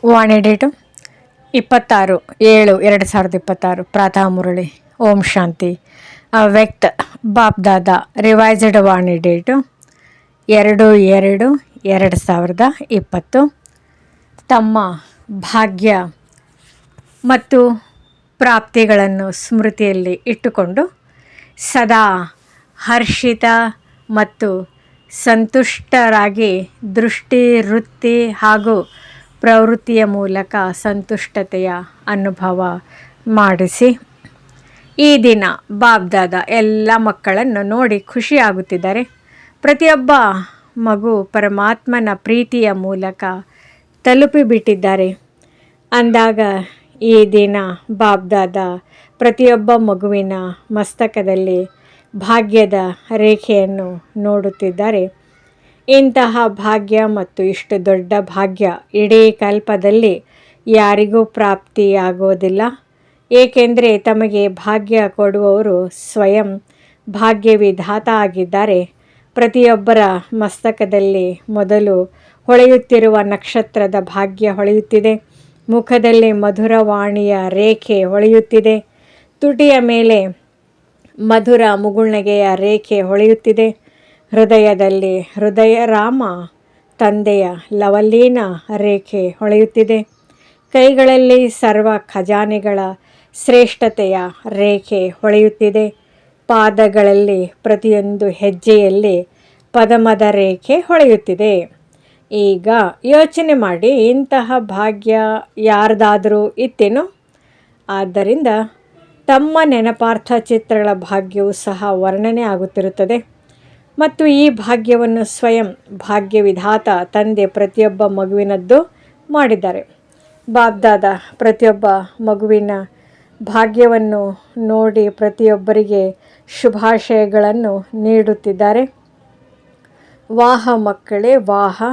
ವಾಣಿ date 26/7/2026 ಪ್ರಾತಃ ಮುರಳಿ. ಓಂ ಶಾಂತಿ. ವ್ಯಕ್ತ BapDada revised ವಾಣಿ date 2/2/2020. ತಮ್ಮ ಭಾಗ್ಯ ಮತ್ತು ಪ್ರಾಪ್ತಿಗಳನ್ನು ಸ್ಮೃತಿಯಲ್ಲಿ ಇಟ್ಟುಕೊಂಡು ಸದಾ ಹರ್ಷಿತ ಮತ್ತು ಸಂತುಷ್ಟರಾಗಿ ದೃಷ್ಟಿ, ವೃತ್ತಿ ಹಾಗೂ ಪ್ರವೃತ್ತಿಯ ಮೂಲಕ ಸಂತುಷ್ಟತೆಯ ಅನುಭವ ಮಾಡಿಸಿ. ಈ ದಿನ ಬಾಬ್ದಾದ ಎಲ್ಲ ಮಕ್ಕಳನ್ನು ನೋಡಿ ಖುಷಿಯಾಗುತ್ತಿದ್ದಾರೆ. ಪ್ರತಿಯೊಬ್ಬ ಮಗು ಪರಮಾತ್ಮನ ಪ್ರೀತಿಯ ಮೂಲಕ ತಲುಪಿಬಿಟ್ಟಿದ್ದಾರೆ. ಅಂದಾಗ ಈ ದಿನ ಬಾಬ್ದಾದ ಪ್ರತಿಯೊಬ್ಬ ಮಗುವಿನ ಮಸ್ತಕದಲ್ಲಿ ಭಾಗ್ಯದ ರೇಖೆಯನ್ನು ನೋಡುತ್ತಿದ್ದಾರೆ. ಇಂತಹ ಭಾಗ್ಯ ಮತ್ತು ಇಷ್ಟು ದೊಡ್ಡ ಭಾಗ್ಯ ಇಡೀ ಕಲ್ಪದಲ್ಲಿ ಯಾರಿಗೂ ಪ್ರಾಪ್ತಿಯಾಗೋದಿಲ್ಲ. ಏಕೆಂದರೆ ತಮಗೆ ಭಾಗ್ಯ ಕೊಡುವವರು ಸ್ವಯಂ ಭಾಗ್ಯವಿಧಾತ ಆಗಿದ್ದಾರೆ. ಪ್ರತಿಯೊಬ್ಬರ ಮಸ್ತಕದಲ್ಲಿ ಮೊದಲು ಹೊಳೆಯುತ್ತಿರುವ ನಕ್ಷತ್ರದ ಭಾಗ್ಯ ಹೊಳೆಯುತ್ತಿದೆ. ಮುಖದಲ್ಲಿ ಮಧುರವಾಣಿಯ ರೇಖೆ ಹೊಳೆಯುತ್ತಿದೆ. ತುಟಿಯ ಮೇಲೆ ಮಧುರ ಮುಗುಳ್ನಗೆಯ ರೇಖೆ ಹೊಳೆಯುತ್ತಿದೆ. ಹೃದಯದಲ್ಲಿ ಹೃದಯ ರಾಮ ತಂದೆಯ ಲವಲೀನ ರೇಖೆ ಹೊಳೆಯುತ್ತಿದೆ. ಕೈಗಳಲ್ಲಿ ಸರ್ವ ಖಜಾನೆಗಳ ಶ್ರೇಷ್ಠತೆಯ ರೇಖೆ ಹೊಳೆಯುತ್ತಿದೆ. ಪಾದಗಳಲ್ಲಿ ಪ್ರತಿಯೊಂದು ಹೆಜ್ಜೆಯಲ್ಲಿ ಪದಮದ ರೇಖೆ ಹೊಳೆಯುತ್ತಿದೆ. ಈಗ ಯೋಚನೆ ಮಾಡಿ, ಇಂತಹ ಭಾಗ್ಯ ಯಾರ್ದಾದರೂ ಇತ್ತೇನೋ? ಆದ್ದರಿಂದ ತಮ್ಮ ನೆನಪಾರ್ಥ ಚಿತ್ರಗಳ ಭಾಗ್ಯವು ಸಹ ವರ್ಣನೆ ಆಗುತ್ತಿರುತ್ತದೆ. ಮತ್ತು ಈ ಭಾಗ್ಯವನ್ನು ಸ್ವಯಂ ಭಾಗ್ಯವಿಧಾತ ತಂದೆ ಪ್ರತಿಯೊಬ್ಬ ಮಗುವಿನದ್ದು ಮಾಡಿದ್ದಾರೆ. ಬಾಬ್ದಾದ ಪ್ರತಿಯೊಬ್ಬ ಮಗುವಿನ ಭಾಗ್ಯವನ್ನು ನೋಡಿ ಪ್ರತಿಯೊಬ್ಬರಿಗೆ ಶುಭಾಶಯಗಳನ್ನು ನೀಡುತ್ತಿದ್ದಾರೆ. ವಾಹ ಮಕ್ಕಳೇ, ವಾಹ.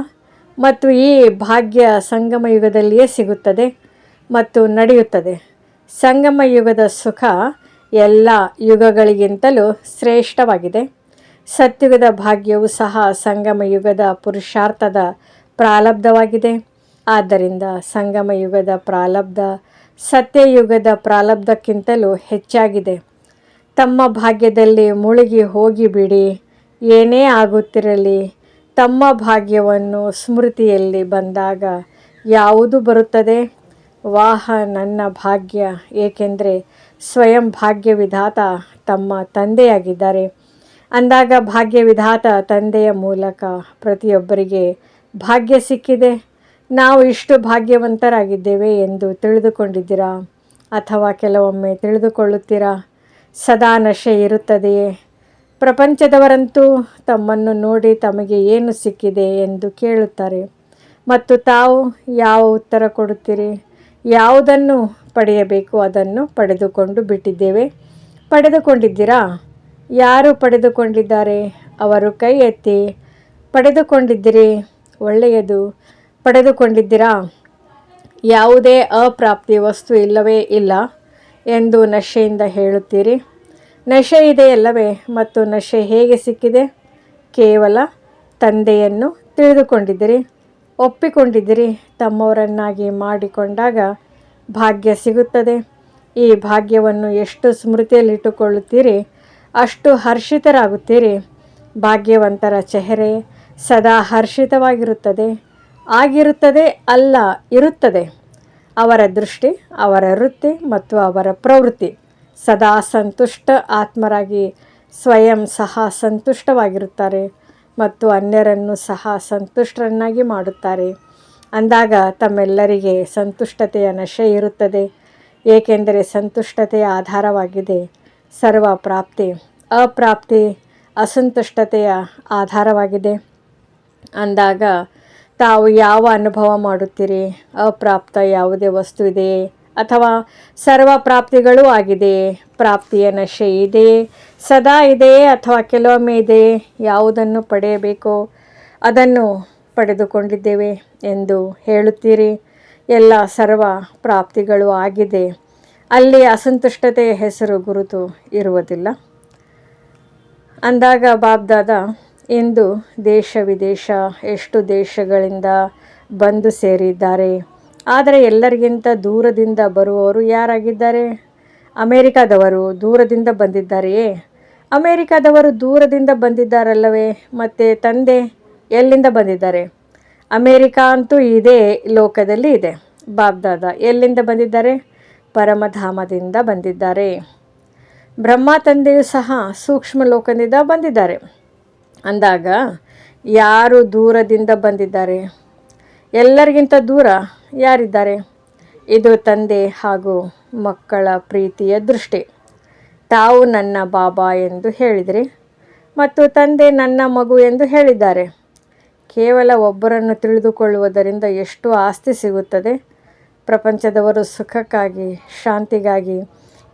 ಮತ್ತು ಈ ಭಾಗ್ಯ ಸಂಗಮ ಯುಗದಲ್ಲಿಯೇ ಸಿಗುತ್ತದೆ ಮತ್ತು ನಡೆಯುತ್ತದೆ. ಸಂಗಮ ಯುಗದ ಸುಖ ಎಲ್ಲ ಯುಗಗಳಿಗಿಂತಲೂ ಶ್ರೇಷ್ಠವಾಗಿದೆ. ಸತ್ಯುಗದ ಭಾಗ್ಯವು ಸಹ ಸಂಗಮ ಯುಗದ ಪುರುಷಾರ್ಥದ ಪ್ರಾರಬ್ಧವಾಗಿದೆ. ಆದ್ದರಿಂದ ಸಂಗಮ ಯುಗದ ಪ್ರಾರಬ್ಧ ಸತ್ಯಯುಗದ ಪ್ರಾರಬ್ಧಕ್ಕಿಂತಲೂ ಹೆಚ್ಚಾಗಿದೆ. ತಮ್ಮ ಭಾಗ್ಯದಲ್ಲಿ ಮುಳುಗಿ ಹೋಗಿಬಿಡಿ. ಏನೇ ಆಗುತ್ತಿರಲಿ, ತಮ್ಮ ಭಾಗ್ಯವನ್ನು ಸ್ಮೃತಿಯಲ್ಲಿ ಬಂದಾಗ ಯಾವುದು ಬರುತ್ತದೆ? ವಾಹ ನನ್ನ ಭಾಗ್ಯ. ಏಕೆಂದರೆ ಸ್ವಯಂ ಭಾಗ್ಯವಿಧಾತ ತಮ್ಮ ತಂದೆಯಾಗಿದ್ದಾರೆ. ಅಂದಾಗ ಭಾಗ್ಯವಿಧಾತ ತಂದೆಯ ಮೂಲಕ ಪ್ರತಿಯೊಬ್ಬರಿಗೆ ಭಾಗ್ಯ ಸಿಕ್ಕಿದೆ. ನಾವು ಇಷ್ಟು ಭಾಗ್ಯವಂತರಾಗಿದ್ದೇವೆ ಎಂದು ತಿಳಿದುಕೊಂಡಿದ್ದೀರಾ? ಅಥವಾ ಕೆಲವೊಮ್ಮೆ ತಿಳಿದುಕೊಳ್ಳುತ್ತೀರಾ? ಸದಾ ನಶೆ ಇರುತ್ತದೆಯೇ? ಪ್ರಪಂಚದವರಂತೂ ತಮ್ಮನ್ನು ನೋಡಿ ತಮಗೆ ಏನು ಸಿಕ್ಕಿದೆ ಎಂದು ಕೇಳುತ್ತಾರೆ. ಮತ್ತು ತಾವು ಯಾವ ಉತ್ತರ ಕೊಡುತ್ತೀರಿ? ಯಾವುದನ್ನು ಪಡೆಯಬೇಕು ಅದನ್ನು ಪಡೆದುಕೊಂಡು ಬಿಟ್ಟಿದ್ದೇವೆ. ಪಡೆದುಕೊಂಡಿದ್ದೀರಾ? ಯಾರು ಪಡೆದುಕೊಂಡಿದ್ದಾರೆ? ಅವರು ಕೈ ಎತ್ತಿ. ಪಡೆದುಕೊಂಡಿದ್ದೀರಿ? ಒಳ್ಳೆಯದು. ಪಡೆದುಕೊಂಡಿದ್ದೀರಾ? ಯಾವುದೇ ಅಪ್ರಾಪ್ತಿ ವಸ್ತು ಇಲ್ಲವೇ ಇಲ್ಲ ಎಂದು ನಶೆಯಿಂದ ಹೇಳುತ್ತೀರಿ. ನಶೆ ಇದೆಯಲ್ಲವೇ? ಮತ್ತು ನಶೆ ಹೇಗೆ ಸಿಕ್ಕಿದೆ? ಕೇವಲ ತಂದೆಯನ್ನು ತಿಳಿದುಕೊಂಡಿದ್ದೀರಿ, ಒಪ್ಪಿಕೊಂಡಿದ್ದೀರಿ. ತಮ್ಮವರನ್ನಾಗಿ ಮಾಡಿಕೊಂಡಾಗ ಭಾಗ್ಯ ಸಿಗುತ್ತದೆ. ಈ ಭಾಗ್ಯವನ್ನು ಎಷ್ಟು ಸ್ಮೃತಿಯಲ್ಲಿಟ್ಟುಕೊಳ್ಳುತ್ತೀರಿ ಅಷ್ಟು ಹರ್ಷಿತರಾಗುತ್ತೀರಿ. ಭಾಗ್ಯವಂತರ ಚೆಹರೆ ಸದಾ ಹರ್ಷಿತವಾಗಿರುತ್ತದೆ. ಆಗಿರುತ್ತದೆ ಅಲ್ಲ, ಇರುತ್ತದೆ. ಅವರ ದೃಷ್ಟಿ, ಅವರ ವೃತ್ತಿ ಮತ್ತು ಅವರ ಪ್ರವೃತ್ತಿ ಸದಾ ಸಂತುಷ್ಟ ಆತ್ಮರಾಗಿ ಸ್ವಯಂ ಸಹ ಸಂತುಷ್ಟವಾಗಿರುತ್ತಾರೆ ಮತ್ತು ಅನ್ಯರನ್ನು ಸಹ ಸಂತುಷ್ಟರನ್ನಾಗಿ ಮಾಡುತ್ತಾರೆ. ಅಂದಾಗ ತಮ್ಮೆಲ್ಲರಿಗೆ ಸಂತುಷ್ಟತೆಯ ನಶೆ ಇರುತ್ತದೆ. ಏಕೆಂದರೆ ಸಂತುಷ್ಟತೆಯ ಆಧಾರವಾಗಿದೆ ಸರ್ವ ಪ್ರಾಪ್ತಿ. ಅಪ್ರಾಪ್ತಿ ಅಸಂತುಷ್ಟತೆಯ ಆಧಾರವಾಗಿದೆ. ಅಂದಾಗ ತಾವು ಯಾವ ಅನುಭವ ಮಾಡುತ್ತೀರಿ? ಅಪ್ರಾಪ್ತ ಯಾವುದೇ ವಸ್ತು ಇದೆಯೇ? ಅಥವಾ ಸರ್ವ ಪ್ರಾಪ್ತಿಗಳೂ ಆಗಿದೆಯೇ? ಪ್ರಾಪ್ತಿಯ ನಶೆ ಇದೆಯೇ? ಸದಾ ಇದೆಯೇ ಅಥವಾ ಕೆಲವೊಮ್ಮೆ ಇದೆಯೇ? ಯಾವುದನ್ನು ಪಡೆಯಬೇಕೋ ಅದನ್ನು ಪಡೆದುಕೊಂಡಿದ್ದೇವೆ ಎಂದು ಹೇಳುತ್ತೀರಿ. ಎಲ್ಲ ಸರ್ವ ಪ್ರಾಪ್ತಿಗಳು ಆಗಿದೆ. ಅಲ್ಲಿ ಅಸಂತುಷ್ಟತೆಯ ಹೆಸರು ಗುರುತು ಇರುವುದಿಲ್ಲ. ಅಂದಾಗ ಬಾಬ್ದಾದ ಇಂದು ದೇಶ ವಿದೇಶ ಎಷ್ಟು ದೇಶಗಳಿಂದ ಬಂದು ಸೇರಿದ್ದಾರೆ. ಆದರೆ ಎಲ್ಲರಿಗಿಂತ ದೂರದಿಂದ ಬರುವವರು ಯಾರಾಗಿದ್ದಾರೆ? ಅಮೇರಿಕಾದವರು ದೂರದಿಂದ ಬಂದಿದ್ದಾರೆಯೇ? ಅಮೇರಿಕಾದವರು ದೂರದಿಂದ ಬಂದಿದ್ದಾರಲ್ಲವೇ? ಮತ್ತು ತಂದೆ ಎಲ್ಲಿಂದ ಬಂದಿದ್ದಾರೆ? ಅಮೇರಿಕಾ ಅಂತೂ ಇದೇ ಲೋಕದಲ್ಲಿ ಇದೆ. ಬಾಬ್ದಾದ ಎಲ್ಲಿಂದ ಬಂದಿದ್ದಾರೆ? ಪರಮಧಾಮದಿಂದ ಬಂದಿದ್ದಾರೆ. ಬ್ರಹ್ಮ ತಂದೆಯೂ ಸಹ ಸೂಕ್ಷ್ಮ ಲೋಕದಿಂದ ಬಂದಿದ್ದಾರೆ. ಅಂದಾಗ ಯಾರು ದೂರದಿಂದ ಬಂದಿದ್ದಾರೆ? ಎಲ್ಲರಿಗಿಂತ ದೂರ ಯಾರಿದ್ದಾರೆ? ಇದು ತಂದೆ ಹಾಗೂ ಮಕ್ಕಳ ಪ್ರೀತಿಯ ದೃಷ್ಟಿ. ತಾವು ನನ್ನ ಬಾಬಾ ಎಂದು ಹೇಳಿದ್ರಿ ಮತ್ತು ತಂದೆ ನನ್ನ ಮಗು ಎಂದು ಹೇಳಿದ್ದಾರೆ. ಕೇವಲ ಒಬ್ಬರನ್ನು ತಿಳಿದುಕೊಳ್ಳುವುದರಿಂದ ಎಷ್ಟು ಆಸ್ತಿ ಸಿಗುತ್ತದೆ? ಪ್ರಪಂಚದವರು ಸುಖಕ್ಕಾಗಿ, ಶಾಂತಿಗಾಗಿ,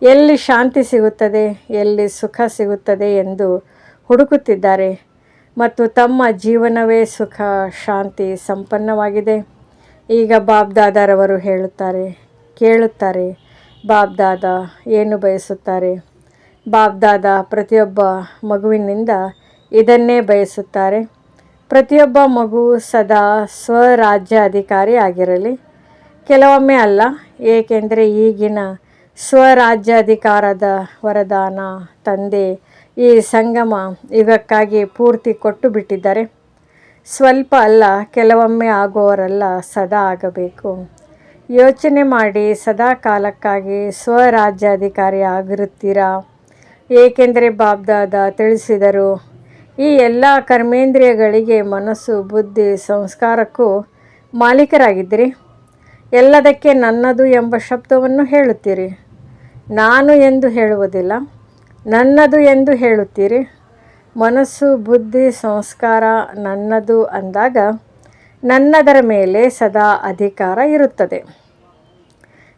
ಎಲ್ಲಿ ಶಾಂತಿ ಸಿಗುತ್ತದೆ, ಎಲ್ಲಿ ಸುಖ ಸಿಗುತ್ತದೆ ಎಂದು ಹುಡುಕುತ್ತಿದ್ದಾರೆ ಮತ್ತು ತಮ್ಮ ಜೀವನವೇ ಸುಖ, ಶಾಂತಿ, ಸಂಪನ್ನವಾಗಿದೆ. ಈಗ ಬಾಬ್ದಾದರವರು ಹೇಳುತ್ತಾರೆ, ಕೇಳುತ್ತಾರೆ, ಬಾಬ್ದಾದ ಏನು ಬಯಸುತ್ತಾರೆ? ಬಾಬ್ದಾದ ಪ್ರತಿಯೊಬ್ಬ ಮಗುವಿನಿಂದ ಇದನ್ನೇ ಬಯಸುತ್ತಾರೆ. ಪ್ರತಿಯೊಬ್ಬ ಮಗು ಸದಾ ಸ್ವರಾಜ್ಯ ಅಧಿಕಾರಿ ಆಗಿರಲಿ. ಕೆಲವೊಮ್ಮೆ ಅಲ್ಲ, ಏಕೆಂದರೆ ಈಗಿನ ಸ್ವರಾಜ್ಯಾಧಿಕಾರದ ವರದಾನ ತಂದೆ ಈ ಸಂಗಮ ಯುಗಕ್ಕಾಗಿ ಪೂರ್ತಿ ಕೊಟ್ಟು ಬಿಟ್ಟಿದ್ದಾರೆ. ಸ್ವಲ್ಪ ಅಲ್ಲ, ಕೆಲವೊಮ್ಮೆ ಆಗುವವರಲ್ಲ, ಸದಾ ಆಗಬೇಕು. ಯೋಚನೆ ಮಾಡಿ, ಸದಾ ಕಾಲಕ್ಕಾಗಿ ಸ್ವರಾಜ್ಯಾಧಿಕಾರಿ ಆಗಿರುತ್ತೀರಾ? ಏಕೆಂದರೆ ಬಾಬ್ದಾದ ತಿಳಿಸಿದರು, ಈ ಎಲ್ಲ ಕರ್ಮೇಂದ್ರಿಯಗಳಿಗೆ, ಮನಸ್ಸು, ಬುದ್ಧಿ, ಸಂಸ್ಕಾರಕ್ಕೂ ಮಾಲೀಕರಾಗಿದ್ದೀರಿ. ಎಲ್ಲದಕ್ಕೆ ನನ್ನದು ಎಂಬ ಶಬ್ದವನ್ನು ಹೇಳುತ್ತೀರಿ. ನಾನು ಎಂದು ಹೇಳುವುದಿಲ್ಲ, ನನ್ನದು ಎಂದು ಹೇಳುತ್ತೀರಿ. ಮನಸ್ಸು, ಬುದ್ಧಿ, ಸಂಸ್ಕಾರ ನನ್ನದು ಅಂದಾಗ ನನ್ನದರ ಮೇಲೆ ಸದಾ ಅಧಿಕಾರ ಇರುತ್ತದೆ.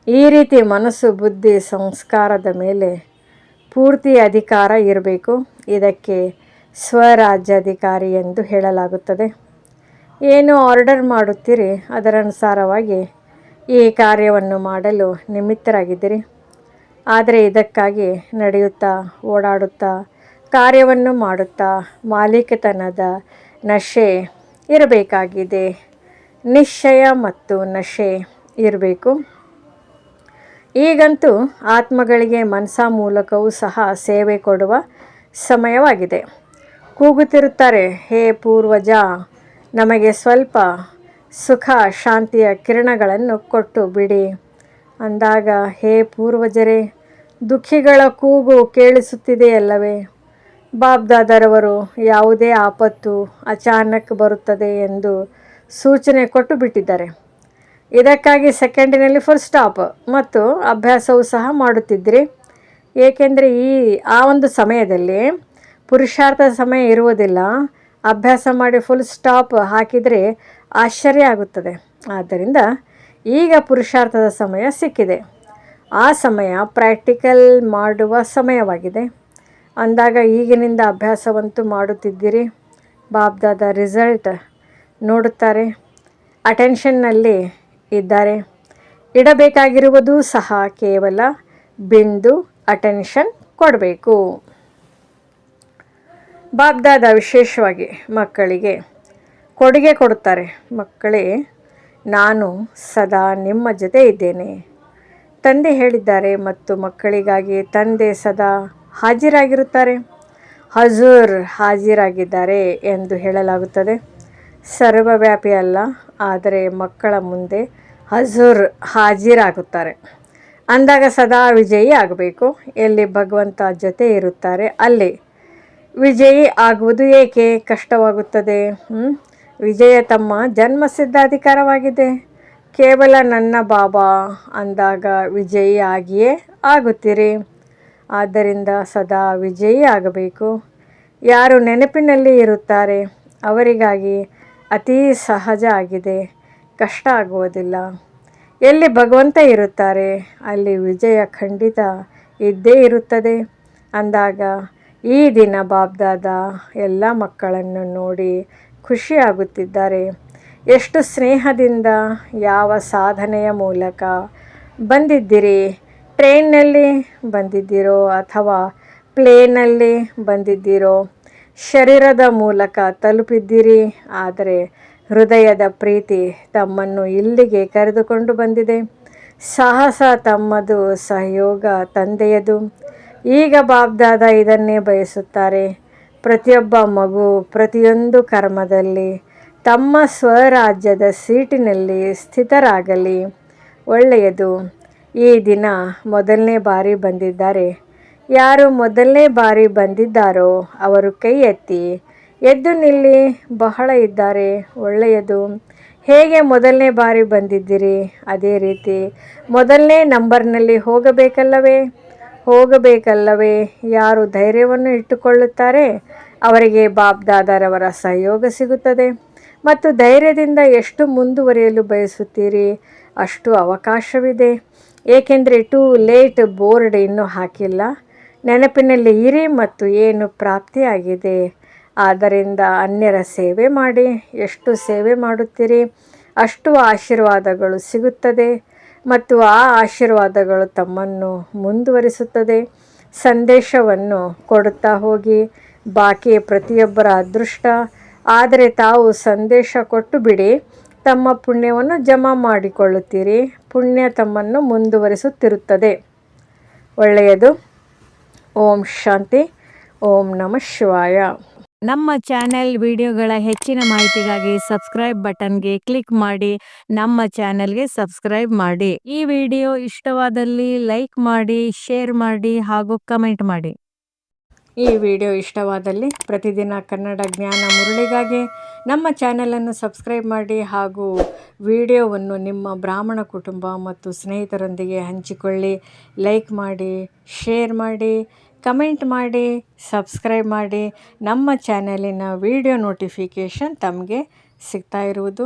ಈ ರೀತಿ ಮನಸ್ಸು, ಬುದ್ಧಿ, ಸಂಸ್ಕಾರದ ಮೇಲೆ ಪೂರ್ತಿ ಅಧಿಕಾರ ಇರಬೇಕು. ಇದಕ್ಕೆ ಸ್ವರಾಜ್ಯಾಧಿಕಾರಿ ಎಂದು ಹೇಳಲಾಗುತ್ತದೆ. ಏನು ಆರ್ಡರ್ ಮಾಡುತ್ತೀರಿ ಅದರನುಸಾರವಾಗಿ ಈ ಕಾರ್ಯವನ್ನು ಮಾಡಲು ನಿಮಿತ್ತರಾಗಿದ್ದೀರಿ. ಆದರೆ ಇದಕ್ಕಾಗಿ ನಡೆಯುತ್ತಾ, ಓಡಾಡುತ್ತಾ, ಕಾರ್ಯವನ್ನು ಮಾಡುತ್ತಾ ಮಾಲೀಕತನದ ನಶೆ ಇರಬೇಕಾಗಿದೆ. ನಿಶ್ಚಯ ಮತ್ತು ನಶೆ ಇರಬೇಕು. ಈಗಂತೂ ಆತ್ಮಗಳಿಗೆ ಮನಸ ಮೂಲಕವೂ ಸಹ ಸೇವೆ ಕೊಡುವ ಸಮಯವಾಗಿದೆ. ಕೂಗುತ್ತಿರುತ್ತಾರೆ, ಹೇ ಪೂರ್ವಜ, ನಮಗೆ ಸ್ವಲ್ಪ ಸುಖ ಶಾಂತಿಯ ಕಿರಣಗಳನ್ನು ಕೊಟ್ಟು ಬಿಡಿ ಅಂದಾಗ, ಹೇ ಪೂರ್ವಜರೇ, ದುಃಖಿಗಳ ಕೂಗು ಕೇಳಿಸುತ್ತಿದೆಯಲ್ಲವೇ? ಬಾಬ್ದಾದರವರು ಯಾವುದೇ ಆಪತ್ತು ಅಚಾನಕ್ ಬರುತ್ತದೆ ಎಂದು ಸೂಚನೆ ಕೊಟ್ಟು ಬಿಟ್ಟಿದ್ದಾರೆ. ಇದಕ್ಕಾಗಿ ಸೆಕೆಂಡಿನಲ್ಲಿ ಫುಲ್ ಸ್ಟಾಪ್ ಮತ್ತು ಅಭ್ಯಾಸವೂ ಸಹ ಮಾಡುತ್ತಿದ್ದಿರಿ. ಏಕೆಂದರೆ ಆ ಒಂದು ಸಮಯದಲ್ಲಿ ಪುರುಷಾರ್ಥದ ಸಮಯ ಇರುವುದಿಲ್ಲ. ಅಭ್ಯಾಸ ಮಾಡಿ ಫುಲ್ ಸ್ಟಾಪ್ ಹಾಕಿದರೆ ಆಶ್ಚರ್ಯ ಆಗುತ್ತದೆ. ಆದ್ದರಿಂದ ಈಗ ಪುರುಷಾರ್ಥದ ಸಮಯ ಸಿಕ್ಕಿದೆ. ಆ ಸಮಯ ಪ್ರಾಕ್ಟಿಕಲ್ ಮಾಡುವ ಸಮಯವಾಗಿದೆ. ಅಂದಾಗ ಈಗಿನಿಂದ ಅಭ್ಯಾಸವಂತೂ ಮಾಡುತ್ತಿದ್ದೀರಿ. ಬಾಬ್ದಾದ ರಿಸಲ್ಟ್ ನೋಡುತ್ತಾರೆ, ಅಟೆನ್ಷನ್ನಲ್ಲಿ ಇದ್ದಾರೆ. ಇಡಬೇಕಾಗಿರುವುದು ಸಹ ಕೇವಲ ಬಿಂದು ಅಟೆನ್ಷನ್ ಕೊಡಬೇಕು. ಬಾಬ್ದಾದ ವಿಶೇಷವಾಗಿ ಮಕ್ಕಳಿಗೆ ಕೊಡುಗೆ ಕೊಡುತ್ತಾರೆ. ಮಕ್ಕಳೇ, ನಾನು ಸದಾ ನಿಮ್ಮ ಜೊತೆ ಇದ್ದೇನೆ. ತಂದೆ ಹೇಳಿದ್ದಾರೆ ಮತ್ತು ಮಕ್ಕಳಿಗಾಗಿ ತಂದೆ ಸದಾ ಹಾಜರಾಗಿರುತ್ತಾರೆ. ಹಜೂರ್ ಹಾಜರಾಗಿದ್ದಾರೆ ಎಂದು ಹೇಳಲಾಗುತ್ತದೆ. ಸರ್ವವ್ಯಾಪಿ ಅಲ್ಲ, ಆದರೆ ಮಕ್ಕಳ ಮುಂದೆ ಹಜೂರ್ ಹಾಜರಾಗುತ್ತಾರೆ. ಅಂದಾಗ ಸದಾ ವಿಜಯಿ ಆಗಬೇಕು. ಎಲ್ಲಿ ಭಗವಂತ ಜೊತೆ ಇರುತ್ತಾರೆ ಅಲ್ಲಿ ವಿಜಯಿ ಆಗುವುದು ಏಕೆ ಕಷ್ಟವಾಗುತ್ತದೆ? ವಿಜಯ ತಮ್ಮ ಜನ್ಮಸಿದ್ಧ ಅಧಿಕಾರವಾಗಿದೆ. ಕೇವಲ ನನ್ನ ಬಾಬಾ ಅಂದಾಗ ವಿಜಯಿ ಆಗಿಯೇ ಆಗುತ್ತೀರಿ. ಆದ್ದರಿಂದ ಸದಾ ವಿಜಯಿ ಆಗಬೇಕು. ಯಾರು ನೆನಪಿನಲ್ಲಿ ಇರುತ್ತಾರೆ ಅವರಿಗಾಗಿ ಅತೀ ಸಹಜ ಆಗಿದೆ, ಕಷ್ಟ ಆಗುವುದಿಲ್ಲ. ಎಲ್ಲಿ ಭಗವಂತ ಇರುತ್ತಾರೆ ಅಲ್ಲಿ ವಿಜಯ ಖಂಡಿತ ಇದ್ದೇ ಇರುತ್ತದೆ. ಅಂದಾಗ ಈ ದಿನ ಬಾಬ್ದಾದ ಎಲ್ಲ ಮಕ್ಕಳನ್ನು ನೋಡಿ ಖುಷಿಯಾಗುತ್ತಿದ್ದಾರೆ. ಎಷ್ಟು ಸ್ನೇಹದಿಂದ, ಯಾವ ಸಾಧನೆಯ ಮೂಲಕ ಬಂದಿದ್ದೀರಿ? ಟ್ರೈನ್ನಲ್ಲಿ ಬಂದಿದ್ದೀರೋ ಅಥವಾ ಪ್ಲೇನಲ್ಲಿ ಬಂದಿದ್ದೀರೋ? ಶರೀರದ ಮೂಲಕ ತಲುಪಿದ್ದೀರಿ. ಆದರೆ ಹೃದಯದ ಪ್ರೀತಿ ತಮ್ಮನ್ನು ಇಲ್ಲಿಗೆ ಕರೆದುಕೊಂಡು ಬಂದಿದೆ. ಸಾಹಸ ತಮ್ಮದು, ಸಹಯೋಗ ತಂದೆಯದು. ಈಗ ಬಾಬ್ದಾದ ಇದನ್ನೇ ಬಯಸುತ್ತಾರೆ. ಪ್ರತಿಯೊಬ್ಬ ಮಗು ಪ್ರತಿಯೊಂದು ಕರ್ಮದಲ್ಲಿ ತಮ್ಮ ಸ್ವರಾಜ್ಯದ ಸೀಟಿನಲ್ಲಿ ಸ್ಥಿತರಾಗಲಿ. ಒಳ್ಳೆಯದು. ಈ ದಿನ ಮೊದಲನೇ ಬಾರಿ ಬಂದಿದ್ದಾರೆ. ಯಾರು ಮೊದಲನೇ ಬಾರಿ ಬಂದಿದ್ದಾರೋ ಅವರು ಕೈ ಎತ್ತಿ. ಎದ್ದು ನಿಲ್ಲಿ. ಬಹಳ ಇದ್ದಾರೆ. ಒಳ್ಳೆಯದು. ಹೇಗೆ ಮೊದಲನೇ ಬಾರಿ ಬಂದಿದ್ದೀರಿ ಅದೇ ರೀತಿ ಮೊದಲನೇ ನಂಬರ್ನಲ್ಲಿ ಹೋಗಬೇಕಲ್ಲವೇ? ಯಾರು ಧೈರ್ಯವನ್ನು ಇಟ್ಟುಕೊಳ್ಳುತ್ತಾರೆ ಅವರಿಗೆ ಬಾಬ್ದಾದರವರ ಸಹಯೋಗ ಸಿಗುತ್ತದೆ. ಮತ್ತು ಧೈರ್ಯದಿಂದ ಎಷ್ಟು ಮುಂದುವರಿಯಲು ಬಯಸುತ್ತೀರಿ ಅಷ್ಟು ಅವಕಾಶವಿದೆ. ಏಕೆಂದರೆ ಟೂ ಲೇಟ್ ಬೋರ್ಡ್ ಇನ್ನೂ ಹಾಕಿಲ್ಲ. ನೆನಪಿನಲ್ಲಿ ಇರಿ ಮತ್ತು ಏನು ಪ್ರಾಪ್ತಿಯಾಗಿದೆ. ಆದ್ದರಿಂದ ಅನ್ಯರ ಸೇವೆ ಮಾಡಿ. ಎಷ್ಟು ಸೇವೆ ಮಾಡುತ್ತೀರಿ ಅಷ್ಟು ಆಶೀರ್ವಾದಗಳು ಸಿಗುತ್ತದೆ ಮತ್ತು ಆ ಆಶೀರ್ವಾದಗಳು ತಮ್ಮನ್ನು ಮುಂದುವರಿಸುತ್ತದೆ. ಸಂದೇಶವನ್ನು ಕೊಡುತ್ತಾ ಹೋಗಿ. ಬಾಕಿ ಪ್ರತಿಯೊಬ್ಬರ ಅದೃಷ್ಟ. ಆದರೆ ತಾವು ಸಂದೇಶ ಕೊಟ್ಟು ಬಿಡಿ. ತಮ್ಮ ಪುಣ್ಯವನ್ನು ಜಮಾ ಮಾಡಿಕೊಳ್ಳುತ್ತೀರಿ. ಪುಣ್ಯ ತಮ್ಮನ್ನು ಮುಂದುವರಿಸುತ್ತಿರುತ್ತದೆ. ಒಳ್ಳೆಯದು. ಓಂ ಶಾಂತಿ. ಓಂ ನಮಃ ಶಿವಾಯ. ನಮ್ಮ ಚಾನೆಲ್ ವಿಡಿಯೋಗಳ ಹೆಚ್ಚಿನ ಮಾಹಿತಿಗಾಗಿ ಸಬ್ಸ್ಕ್ರೈಬ್ ಬಟನ್ಗೆ ಕ್ಲಿಕ್ ಮಾಡಿ ನಮ್ಮ ಚಾನೆಲ್ಗೆ ಸಬ್ಸ್ಕ್ರೈಬ್ ಮಾಡಿ. ಈ ವಿಡಿಯೋ ಇಷ್ಟವಾದಲ್ಲಿ ಲೈಕ್ ಮಾಡಿ, ಶೇರ್ ಮಾಡಿ ಹಾಗೂ ಕಮೆಂಟ್ ಮಾಡಿ. ಈ ವಿಡಿಯೋ ಇಷ್ಟವಾದಲ್ಲಿ ಪ್ರತಿದಿನ ಕನ್ನಡ ಜ್ಞಾನ ಮುರಳಿಗಾಗಿ ನಮ್ಮ ಚಾನಲನ್ನು ಸಬ್ಸ್ಕ್ರೈಬ್ ಮಾಡಿ ಹಾಗೂ ವಿಡಿಯೋವನ್ನು ನಿಮ್ಮ ಬ್ರಾಹ್ಮಣ ಕುಟುಂಬ ಮತ್ತು ಸ್ನೇಹಿತರೊಂದಿಗೆ ಹಂಚಿಕೊಳ್ಳಿ. ಲೈಕ್ ಮಾಡಿ, ಶೇರ್ ಮಾಡಿ, ಕಮೆಂಟ್ ಮಾಡಿ, ಸಬ್ಸ್ಕ್ರೈಬ್ ಮಾಡಿ. ನಮ್ಮ ಚಾನಲಿನ ವಿಡಿಯೋ ನೋಟಿಫಿಕೇಷನ್ ತಮಗೆ ಸಿಗ್ತಾ ಇರುವುದು